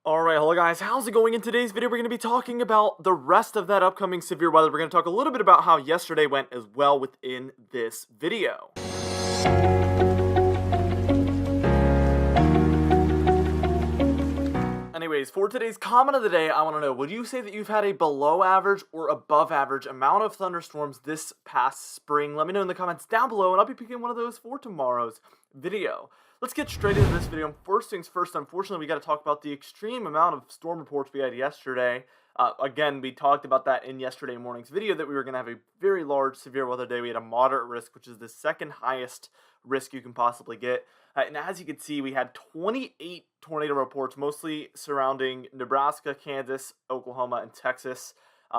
Alright, hello guys, how's it going? In today's video, we're going to be talking about the rest of that upcoming severe weather. We're going to talk a little bit about how yesterday went as well within this video. Anyways, for today's comment of the day, I want to know, would you say that you've had a below average or above average amount of thunderstorms this past spring? Let me know in the comments down below, and I'll be picking one of those for tomorrow's video. Let's get straight into this video. First things first, unfortunately, we got to talk about the extreme amount of storm reports we had yesterday. Again, we talked about that in yesterday morning's video, that we were going to have a very large severe weather day. We had a moderate risk, which is the second highest risk you can possibly get. And as you can see, we had 28 tornado reports, mostly surrounding Nebraska, Kansas, Oklahoma, and Texas,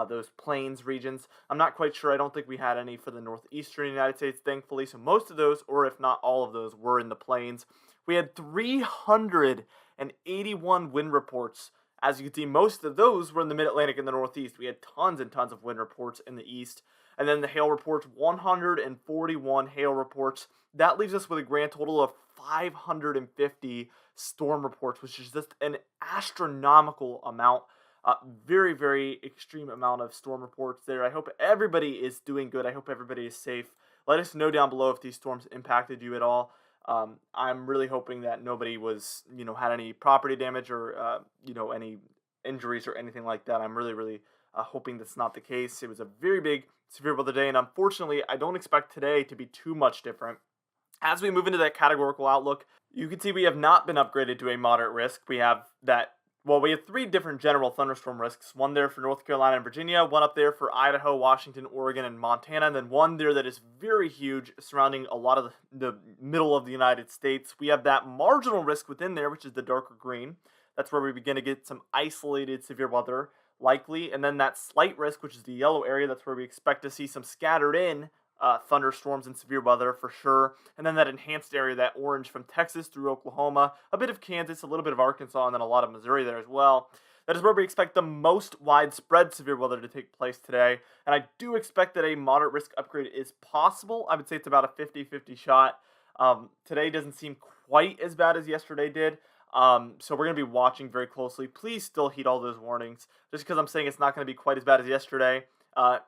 those plains regions. I'm not quite sure. I don't think we had any for the northeastern United States, thankfully. So most of those, or if not all of those, were in the plains. We had 381 wind reports. As you can see, most of those were in the mid-Atlantic and the Northeast. We had tons and tons of wind reports in the East. And then the hail reports, 141 hail reports. That leaves us with a grand total of 550 storm reports, which is just an astronomical amount. Very, very extreme amount of storm reports there. I hope everybody is doing good. I hope everybody is safe. Let us know down below if these storms impacted you at all. I'm really hoping that nobody was, had any property damage or, any injuries or anything like that. I'm really hoping that's not the case. It was a very big severe weather day, and unfortunately, I don't expect today to be too much different. As we move into that categorical outlook, you can see we have not been upgraded to a moderate risk. We have we have three different general thunderstorm risks. One there for North Carolina and Virginia, one up there for Idaho, Washington, Oregon, and Montana, and then one there that is very huge surrounding a lot of the middle of the United States. We have that marginal risk within there, which is the darker green. That's where we begin to get some isolated severe weather likely, and then that slight risk, which is the yellow area, that's where we expect to see some scattered in thunderstorms and severe weather for sure. And then that enhanced area, that orange from Texas through Oklahoma, a bit of Kansas, a little bit of Arkansas, and then a lot of Missouri there as well. That is where we expect the most widespread severe weather to take place today. And I do expect that a moderate risk upgrade is possible. I would say it's about a 50-50 shot. Today doesn't seem quite as bad as yesterday did. So we're going to be watching very closely. Please still heed all those warnings. Just because I'm saying it's not going to be quite as bad as yesterday,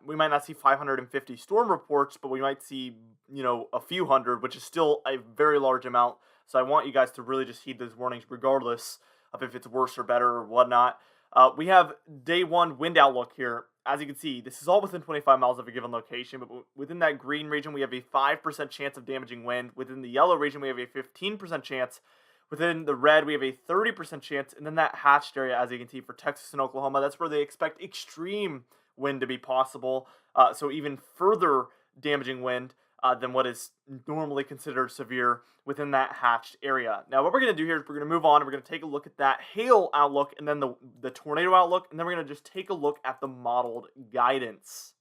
we might not see 550 storm reports, but we might see, a few hundred, which is still a very large amount. So I want you guys to really just heed those warnings regardless of if it's worse or better or whatnot. We have day one wind outlook here. As you can see, this is all within 25 miles of a given location, but within that green region, we have a 5% chance of damaging wind. Within the yellow region, we have a 15% chance. Within the red, we have a 30% chance. And then that hatched area, as you can see, for Texas and Oklahoma, that's where they expect extreme wind to be possible, so even further damaging wind than what is normally considered severe within that hatched area. Now, what we're going to do here is we're going to move on, and we're going to take a look at that hail outlook, and then the tornado outlook, and then we're going to just take a look at the modeled guidance.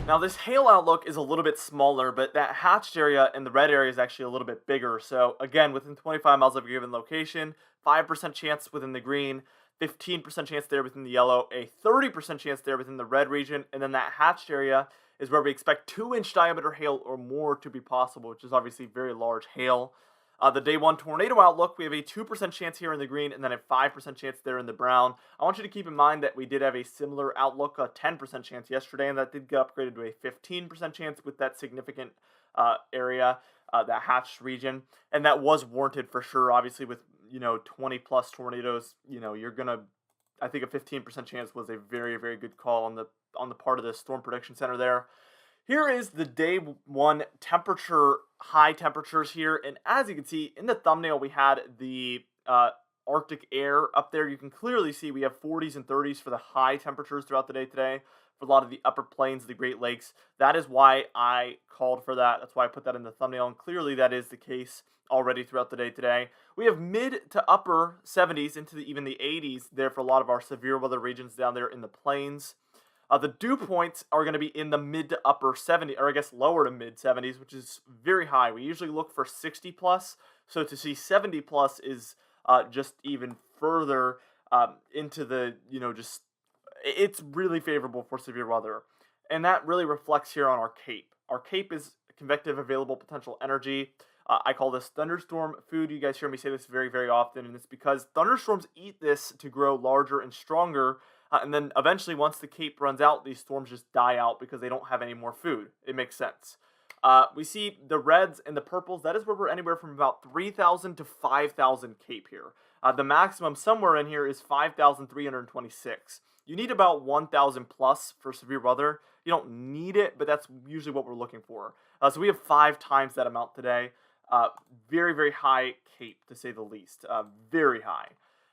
Now, this hail outlook is a little bit smaller, but that hatched area and the red area is actually a little bit bigger. So, again, within 25 miles of a given location, 5% chance within the green, 15% chance there within the yellow, a 30% chance there within the red region, and then that hatched area is where we expect 2-inch diameter hail or more to be possible, which is obviously very large hail. The day one tornado outlook, we have a 2% chance here in the green and then a 5% chance there in the brown. I want you to keep in mind that we did have a similar outlook, a 10% chance yesterday, and that did get upgraded to a 15% chance with that significant area, that hatched region. And that was warranted for sure, obviously, with 20 plus tornadoes. I think a 15% chance was a very, very good call on the part of the Storm Prediction Center there. Here is the day one high temperatures here, and as you can see in the thumbnail, we had the Arctic air up there. You can clearly see we have 40s and 30s for the high temperatures throughout the day today for a lot of the upper plains of the Great Lakes. That is why I called for that. That's why I put that in the thumbnail, and clearly that is the case already throughout the day today. We have mid to upper 70s into even the 80s there for a lot of our severe weather regions down there in the plains. The dew points are going to be in the mid to upper 70s, or I guess lower to mid 70s, which is very high. We usually look for 60 plus, so to see 70 plus is just even further into the, it's really favorable for severe weather. And that really reflects here on our CAPE. Our CAPE is convective available potential energy. I call this thunderstorm food. You guys hear me say this very, very often, and it's because thunderstorms eat this to grow larger and stronger. And then eventually, once the cape runs out, these storms just die out because they don't have any more food. It makes sense. We see the reds and the purples. That is where we're anywhere from about 3,000 to 5,000 cape here. The maximum somewhere in here is 5,326. You need about 1,000 plus for severe weather. You don't need it, but that's usually what we're looking for. So we have 5 times that amount today. Very, very high cape, to say the least. Very high.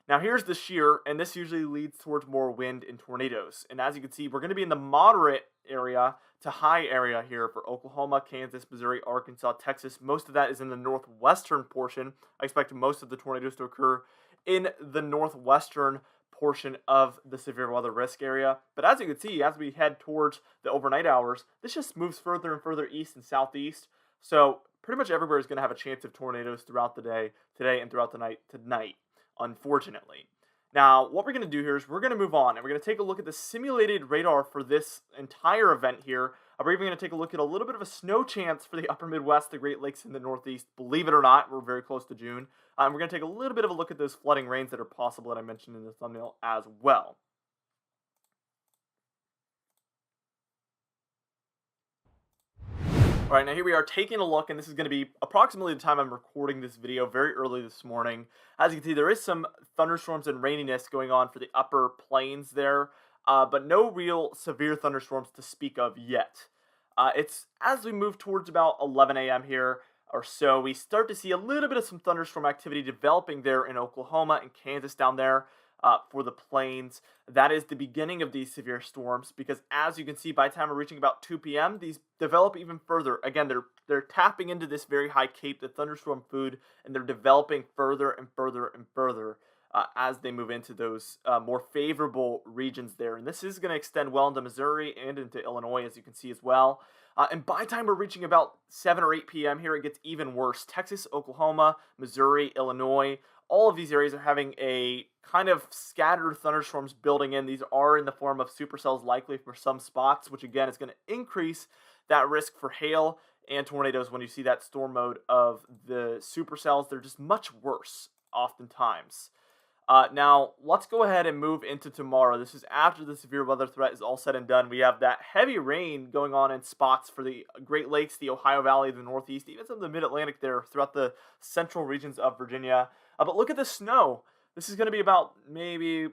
Now here's the shear, and this usually leads towards more wind and tornadoes. And as you can see, we're going to be in the moderate area to high area here for Oklahoma, Kansas, Missouri, Arkansas, Texas. Most of that is in the northwestern portion. I expect most of the tornadoes to occur in the northwestern portion of the severe weather risk area. But as you can see, as we head towards the overnight hours, this just moves further and further east and southeast. So pretty much everywhere is going to have a chance of tornadoes throughout the day, today and throughout the night tonight, unfortunately. Now, what we're going to do here is we're going to move on, and we're going to take a look at the simulated radar for this entire event here. We're even going to take a look at a little bit of a snow chance for the upper Midwest, the Great Lakes, and the Northeast. Believe it or not, we're very close to June. And we're going to take a little bit of a look at those flooding rains that are possible that I mentioned in the thumbnail as well. All right, now here we are taking a look, and this is going to be approximately the time I'm recording this video, very early this morning. As you can see, there is some thunderstorms and raininess going on for the upper plains there, but no real severe thunderstorms to speak of yet. It's as we move towards about 11 a.m. here or so, we start to see a little bit of some thunderstorm activity developing there in Oklahoma and Kansas down there. For the plains. That is the beginning of these severe storms, because as you can see, by the time we're reaching about 2 p.m., these develop even further. Again, they're tapping into this very high cape, the thunderstorm food, and they're developing further and further and further as they move into those more favorable regions there. And this is going to extend well into Missouri and into Illinois, as you can see as well. And by the time we're reaching about 7 or 8 p.m. here, it gets even worse. Texas, Oklahoma, Missouri, Illinois, all of these areas are having a kind of scattered thunderstorms building in. These are in the form of supercells likely for some spots, which again is going to increase that risk for hail and tornadoes when you see that storm mode of the supercells. They're just much worse oftentimes. Now, let's go ahead and move into tomorrow. This is after the severe weather threat is all said and done. We have that heavy rain going on in spots for the Great Lakes, the Ohio Valley, the Northeast, even some of the Mid-Atlantic there throughout the central regions of Virginia. But look at the snow. This is going to be about maybe,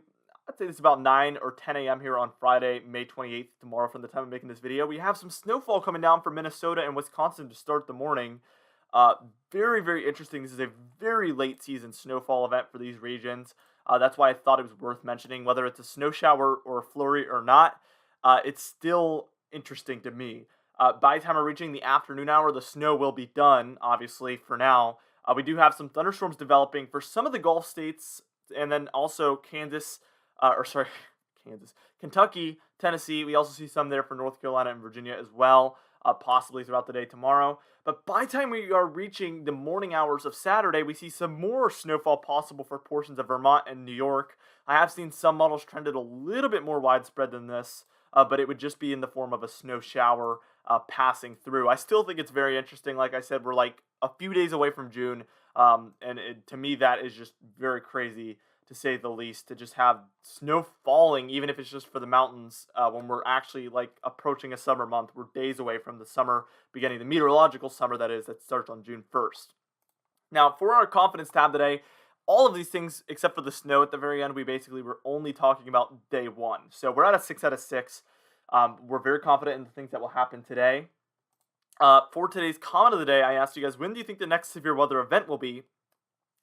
I'd say it's about 9 or 10 a.m. here on Friday, May 28th, tomorrow from the time of making this video. We have some snowfall coming down from Minnesota and Wisconsin to start the morning. Very, very interesting. This is a very late season snowfall event for these regions. That's why I thought it was worth mentioning. Whether it's a snow shower or a flurry or not, it's still interesting to me. By the time we're reaching the afternoon hour, the snow will be done, obviously, for now. We do have some thunderstorms developing for some of the Gulf states, and then also Kentucky, Tennessee. We also see some there for North Carolina and Virginia as well, possibly throughout the day tomorrow. But by the time we are reaching the morning hours of Saturday, we see some more snowfall possible for portions of Vermont and New York. I have seen some models trended a little bit more widespread than this, but it would just be in the form of a snow shower passing through. I still think it's very interesting. Like I said, we're like a few days away from June, and to me that is just very crazy, to say the least, to just have snow falling, even if it's just for the mountains, when we're actually like approaching a summer month. We're days away from the summer beginning, the meteorological summer that is, that starts on June 1st. Now, for our confidence tab today, all of these things, except for the snow at the very end, we basically were only talking about day 1. So we're at a 6 out of 6. We're very confident in the things that will happen today. For today's comment of the day, I asked you guys, when do you think the next severe weather event will be?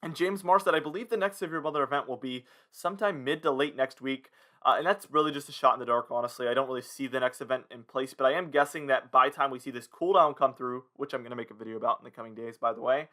And James Marr said, I believe the next severe weather event will be sometime mid to late next week. And that's really just a shot in the dark, honestly. I don't really see the next event in place, but I am guessing that by the time we see this cool down come through, which I'm going to make a video about in the coming days, by the way,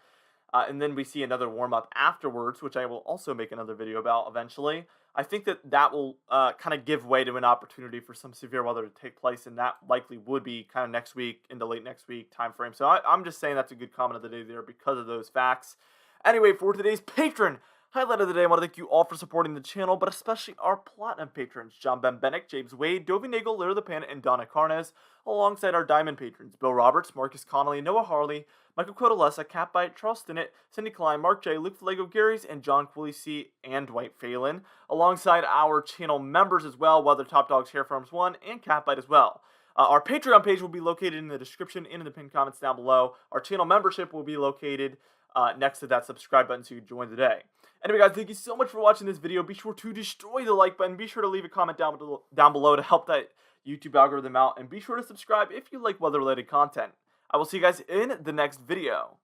and then we see another warm-up afterwards, which I will also make another video about eventually, I think that will kind of give way to an opportunity for some severe weather to take place, and that likely would be kind of next week, into late next week time frame. So I'm just saying that's a good comment of the day there because of those facts. Anyway, for today's Patron Highlight of the day, I want to thank you all for supporting the channel, but especially our Platinum patrons, John Ben Bennick, James Wade, Dovey Nagel, Lyra the Pan, and Donna Carnes, alongside our Diamond patrons, Bill Roberts, Marcus Connolly, Noah Harley, Michael Codalessa, Catbite, Charles Stinnett, Cindy Klein, Mark J, Luke Falego, Gary's, and John Cooley C, and Dwight Phelan, alongside our channel members as well, Weather Top Dogs, Hair Farms 1, and Catbite as well. Our Patreon page will be located in the description and in the pinned comments down below. Our channel membership will be located next to that subscribe button so you can join today. Anyway, guys, thank you so much for watching this video. Be sure to destroy the like button. Be sure to leave a comment down below to help that YouTube algorithm out. And be sure to subscribe if you like weather-related content. I will see you guys in the next video.